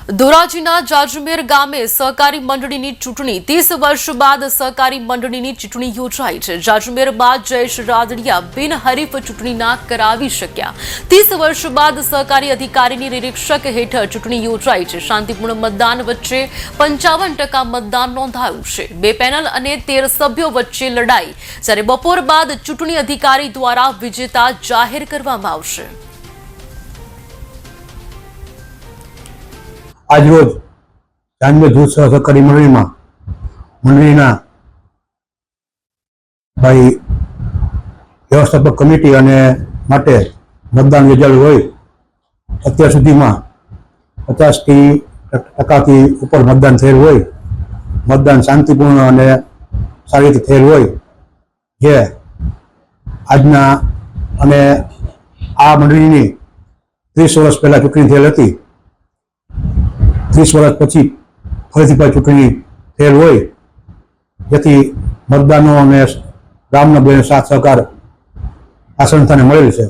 ધોરાજીના જાજમેર ગામે સહકારી મંડળીની ચૂંટણી 30 વર્ષ બાદ સહકારી મંડળીની ચૂંટણી યોજાઈ છે। જાજમેરમાં જયેશ રાદડિયા બિનહરીફ ચૂંટણીના કરાવી શક્યા। 30 વર્ષ બાદ સહકારી અધિકારીની નિરીક્ષક હેઠળ ચૂંટણી યોજાઈ છે। શાંતિપૂર્ણ મતદાન વચ્ચે 55% મતદાન નોંધાયું છે। બે પેનલ અને 13 સભ્યો વચ્ચે લડાઈ, જ્યારે બપોર બાદ ચૂંટણી અધિકારી દ્વારા વિજેતા જાહેર કરવામાં આવશે। आज रोज जाजमेर जूथ सहकारी मंडली भाई व्यवस्थापक कमिटी मतदान योजायेलुं होय। अत्यार सुधीमां 50% उपर मतदान थयेल होय। मतदान शांतिपूर्ण और सारी रीते थयेल होय। जे आजना अने आ मंडळीनी 30 वर्ष पहला चूंटणी थयेल हती। 30 वर्ष पछी फरीथी पाછી चूंटणी थयेल होय, जेथी मतदानो अने गामना बेनो साथ सहकार आ संस्थाने मळेल छे।